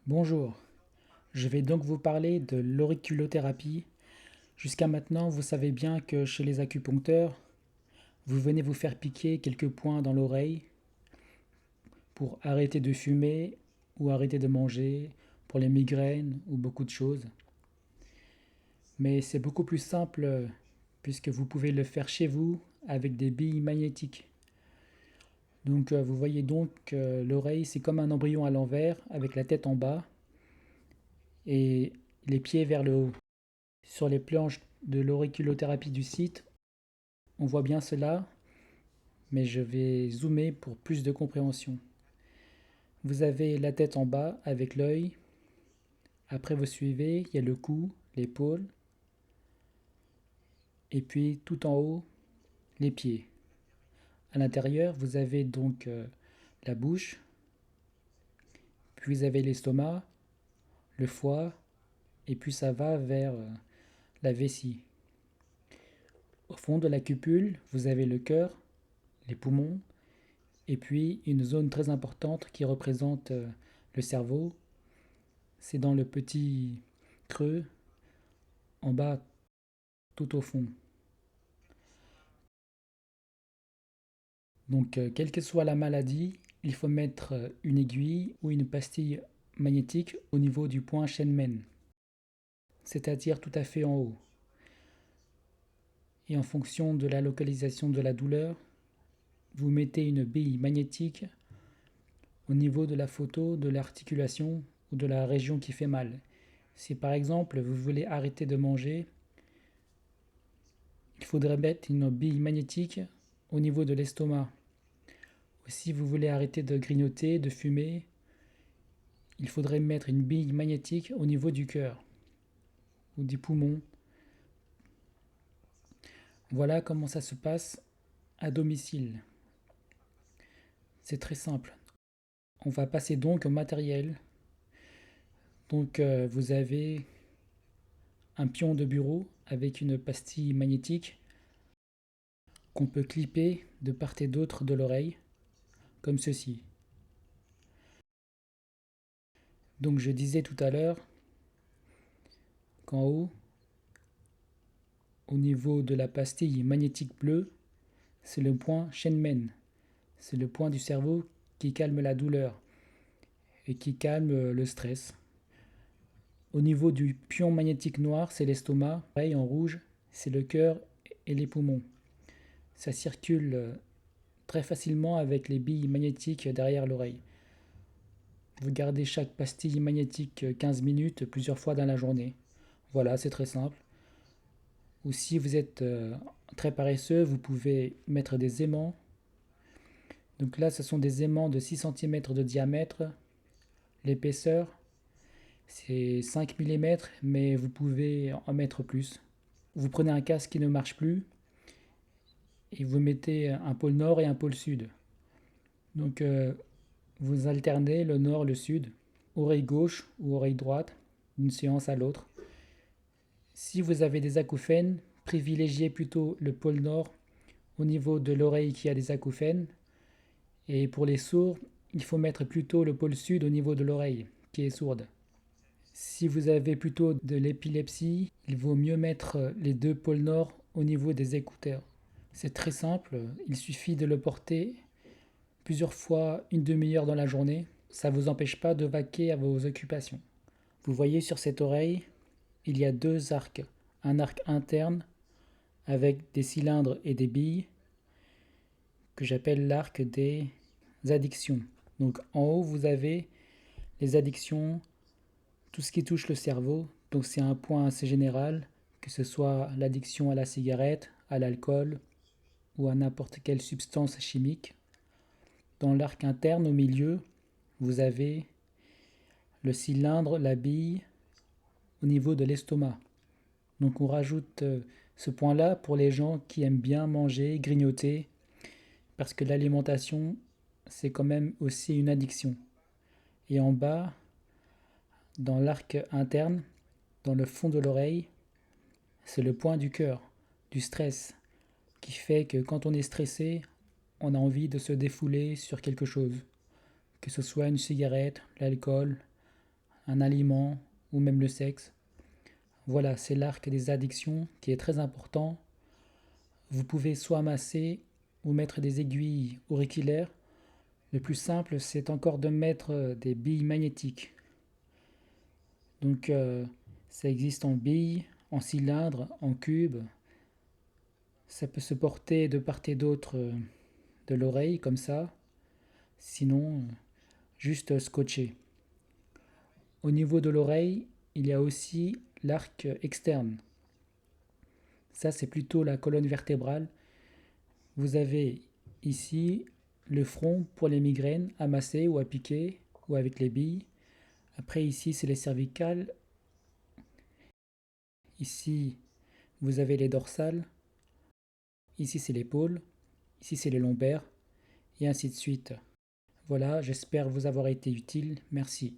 Bonjour, je vais donc vous parler de l'auriculothérapie. Jusqu'à maintenant, vous savez bien que chez les acupuncteurs, vous venez vous faire piquer quelques points dans l'oreille pour arrêter de fumer ou arrêter de manger, pour les migraines ou beaucoup de choses. Mais c'est beaucoup plus simple puisque vous pouvez le faire chez vous avec des billes magnétiques. Donc vous voyez donc l'oreille, c'est comme un embryon à l'envers avec la tête en bas et les pieds vers le haut. Sur les planches de l'auriculothérapie du site, on voit bien cela, mais je vais zoomer pour plus de compréhension. Vous avez la tête en bas avec l'œil. Après, vous suivez, il y a le cou, l'épaule, et puis tout en haut, les pieds. À l'intérieur, vous avez donc la bouche, puis vous avez l'estomac, le foie, et puis ça va vers la vessie. Au fond de la cupule, vous avez le cœur, les poumons, et puis une zone très importante qui représente le cerveau, c'est dans le petit creux en bas tout au fond. Donc quelle que soit la maladie, il faut mettre une aiguille ou une pastille magnétique au niveau du point Shenmen, c'est-à-dire tout à fait en haut. Et en fonction de la localisation de la douleur, vous mettez une bille magnétique au niveau de la photo, de l'articulation ou de la région qui fait mal. Si par exemple vous voulez arrêter de manger, il faudrait mettre une bille magnétique au niveau de l'estomac. Ou si vous voulez arrêter de grignoter, de fumer, il faudrait mettre une bille magnétique au niveau du cœur ou du poumon. Voilà comment ça se passe à domicile. C'est très simple. On va passer donc au matériel. Donc vous avez un pion de bureau avec une pastille magnétique qu'on peut clipper de part et d'autre de l'oreille, comme ceci. Donc je disais tout à l'heure qu'en haut, au niveau de la pastille magnétique bleue, c'est le point Shenmen. C'est le point du cerveau qui calme la douleur et qui calme le stress. Au niveau du pion magnétique noir, c'est l'estomac. Pareil, en rouge, c'est le cœur et les poumons. Ça circule très facilement avec les billes magnétiques derrière l'oreille. Vous gardez chaque pastille magnétique 15 minutes plusieurs fois dans la journée. Voilà, c'est très simple. Ou si vous êtes très paresseux, vous pouvez mettre des aimants. Donc là, ce sont des aimants de 6 cm de diamètre. L'épaisseur, c'est 5 mm, mais vous pouvez en mettre plus. Vous prenez un casque qui ne marche plus et vous mettez un pôle nord et un pôle sud. Donc vous alternez le nord et le sud, oreille gauche ou oreille droite, d'une séance à l'autre. Si vous avez des acouphènes, privilégiez plutôt le pôle nord au niveau de l'oreille qui a des acouphènes. Et pour les sourds, il faut mettre plutôt le pôle sud au niveau de l'oreille qui est sourde. Si vous avez plutôt de l'épilepsie, il vaut mieux mettre les deux pôles nord au niveau des écouteurs. C'est très simple, il suffit de le porter plusieurs fois une demi-heure dans la journée. Ça ne vous empêche pas de vaquer à vos occupations. Vous voyez sur cette oreille, il y a deux arcs. Un arc interne avec des cylindres et des billes que j'appelle l'arc des addictions. Donc en haut, vous avez les addictions, tout ce qui touche le cerveau. Donc c'est un point assez général, que ce soit l'addiction à la cigarette, à l'alcool ou à n'importe quelle substance chimique. Dans l'arc interne, au milieu, vous avez le cylindre, la bille, au niveau de l'estomac. Donc on rajoute ce point-là pour les gens qui aiment bien manger, grignoter, parce que l'alimentation, c'est quand même aussi une addiction. Et en bas, dans l'arc interne, dans le fond de l'oreille, c'est le point du cœur, du stress, qui fait que quand on est stressé, on a envie de se défouler sur quelque chose, que ce soit une cigarette, l'alcool, un aliment ou même le sexe. Voilà, c'est l'arc des addictions qui est très important. Vous pouvez soit masser ou mettre des aiguilles auriculaires. Le plus simple, c'est encore de mettre des billes magnétiques. Donc, ça existe en billes, en cylindre, en cube. Ça peut se porter de part et d'autre de l'oreille, comme ça. Sinon, juste scotché. Au niveau de l'oreille, il y a aussi l'arc externe. Ça, c'est plutôt la colonne vertébrale. Vous avez ici le front pour les migraines à masser ou à piquer ou avec les billes. Après, ici, c'est les cervicales. Ici, vous avez les dorsales. Ici, c'est l'épaule. Ici, c'est les lombaires. Et ainsi de suite. Voilà, j'espère vous avoir été utile. Merci.